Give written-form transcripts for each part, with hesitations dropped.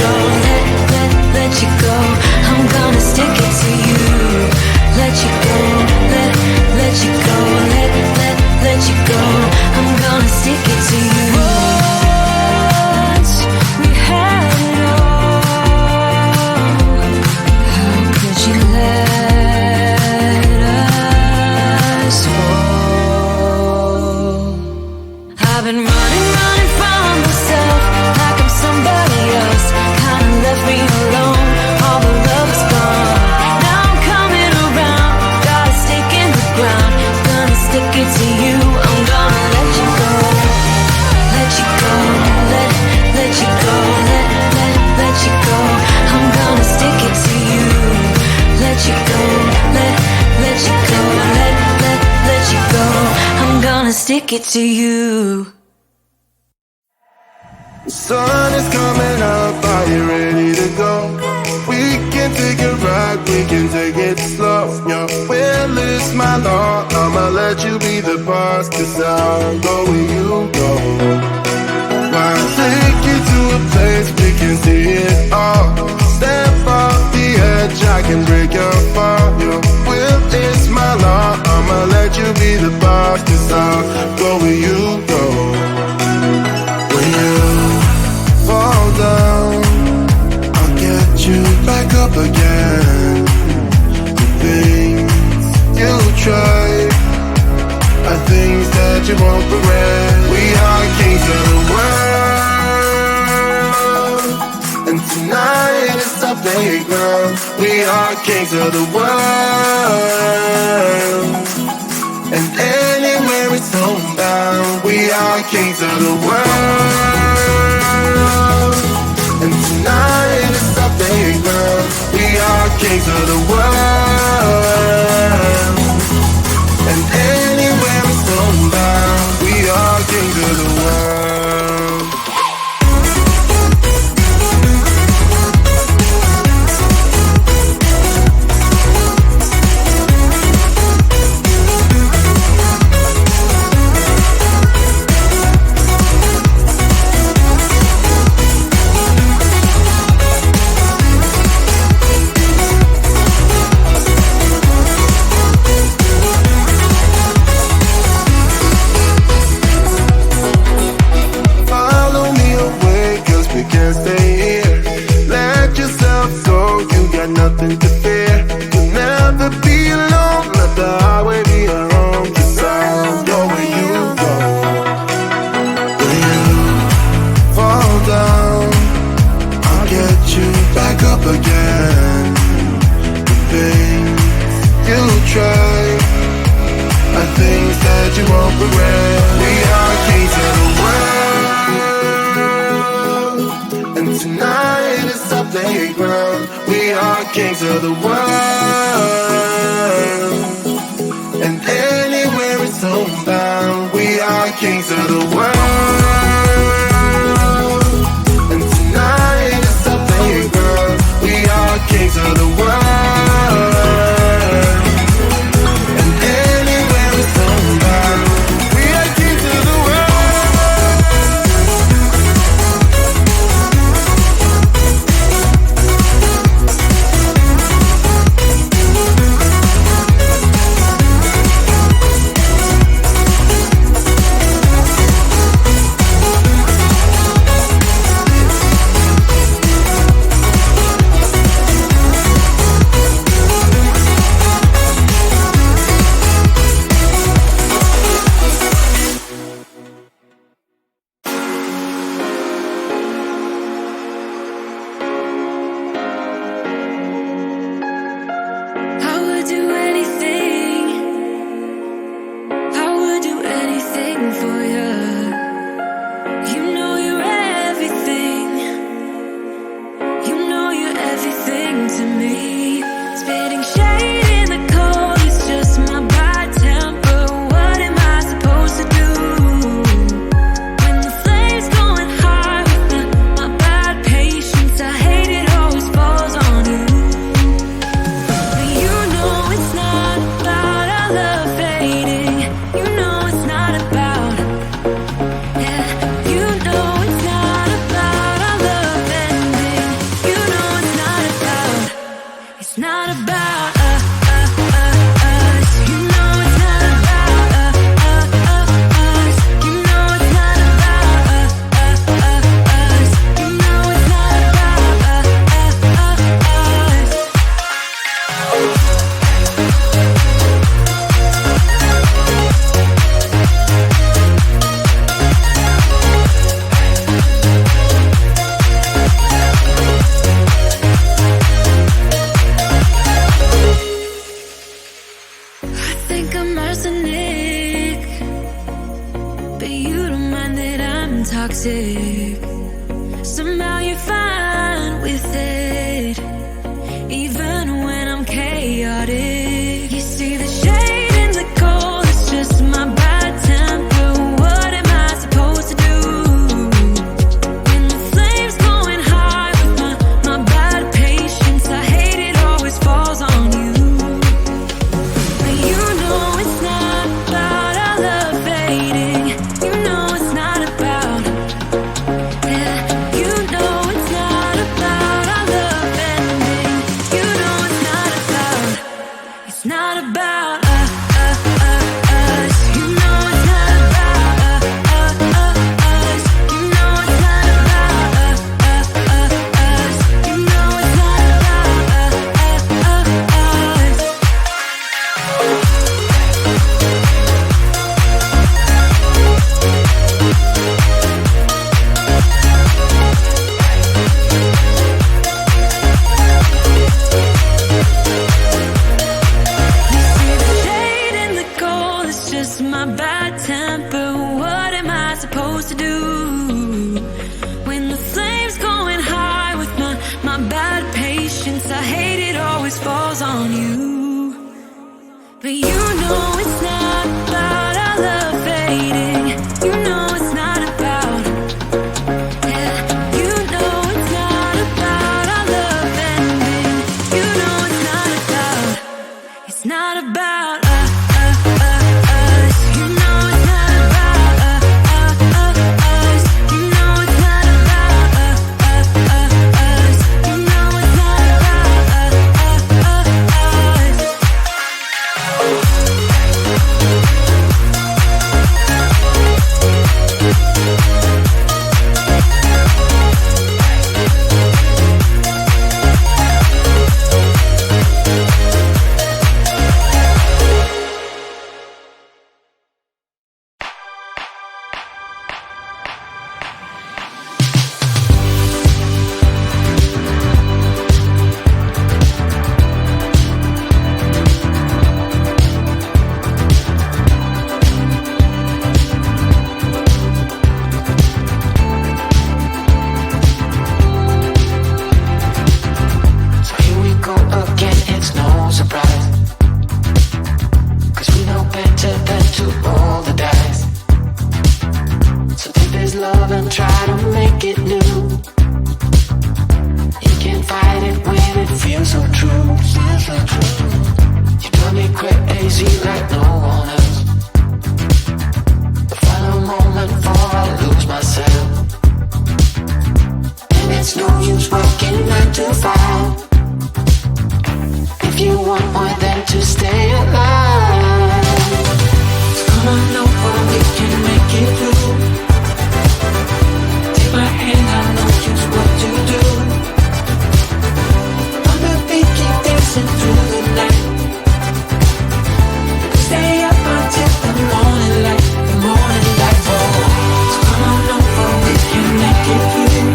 go, let you go. I'm gonna stick it to you. Let you go, let you go, let you go. I'm gonna stick it to you. Once we had it all, how could you let us fall? I've been running from myself like I'm somebody else. Kinda left me alone, all the love is gone. Now I'm coming around, got a stake in the ground. Gonna stick it to you, I'm gonna let you go. Let you go, let you go, let you go. I'm gonna stick it to you. Let you go, let you go, let you go. I'm gonna stick it to you. The sun is coming up, are you ready to go? We can take it right, we can take it slow. Your will is my law, I'ma let you be the boss, 'cause I'll go where you go. I'll take you to a place we can see it all. Step off the edge, I can break your fall. Your will is my law, I'ma let you be the boss, 'cause I'll go where you go. When you fall down, I'll get you back up again. The things you try are things that you won't regret. We are kings of the world, and tonight is our playground. We are kings of the world, and anywhere it's homebound. We are kings of the world, and tonight is our playground. We are kings of the world, and anywhere it's homebound. We are kings of the world. Nothing to fear, you'll never be alone. Let the highway be your home, 'cause I'll go where you go. When you fall down, I'll get you back up again. The things you try are things that you won't regret. We are kings of the world, and tonight is our playground. We are kings of the world, and anywhere it's homebound. We are kings of the world, and tonight is our playground. We are kings of the world, and anywhere it's homebound. We are kings of the world. know it's not about our love fading. You know it's not about, yeah. You know it's not about our love ending. You know it's not about, it's not about us. You know it's not about us. You know it's not about us. You know it's not about us. So here we go again, it's no surprise, 'cause we know better than to roll the dice. So take this love and try to make it new. You can't fight it when it feels so true. You drive me crazy like no one else. The final moment before I lose myself. And it's no use working 9 to 5 if you want more than to stay alive. So come on over, we can make it through. Take my hand, I know just what to do. On the beat, keep dancing through the night. Stay up until the morning light, the morning light. Oh, so come on over, we can make it through.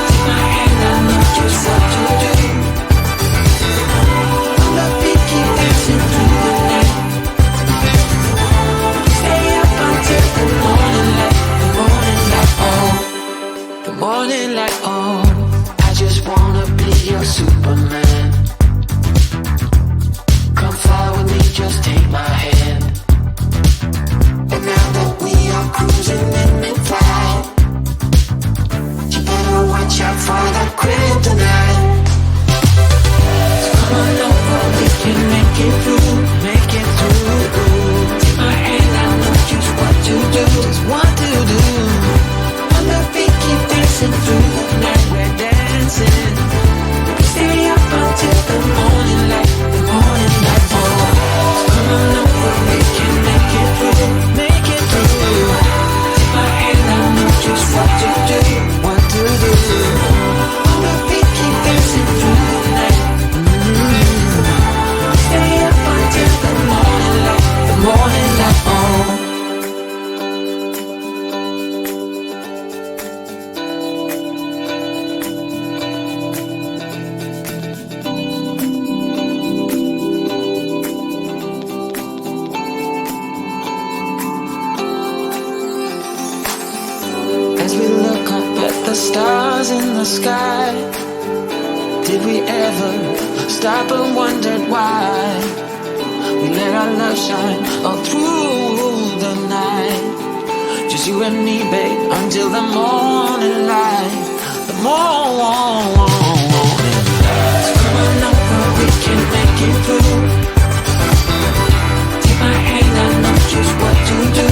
Take my hand, I know just what to do. On the beat, keep dancing through the night. Stay up until the morning light, the morning light. Oh, the morning light. Oh, I just wanna be your Superman. Come fly with me, just take my hand. And now that we are cruising in mid-flight, you better watch out for that kryptonite. So come on over, we can make it through, make it through. Take my hand, I know just what to do, just what to do. On the beat, keep dancing through the night, we're dancing. Stay up until the morning light, the morning light. Oh, so come on over, we can make it through, make it through. Take my hand, I know just what to do, what to do. On the beat, keep dancing through the night. Stay up until the morning light, the morning light. Oh. As we look up at the stars in the sky, did we ever stop and wondered why we let our love shine all through the night? Just you and me, babe, until the morning light, the morning light. So come on over, we can make it through. Take my hand, I know just what to do.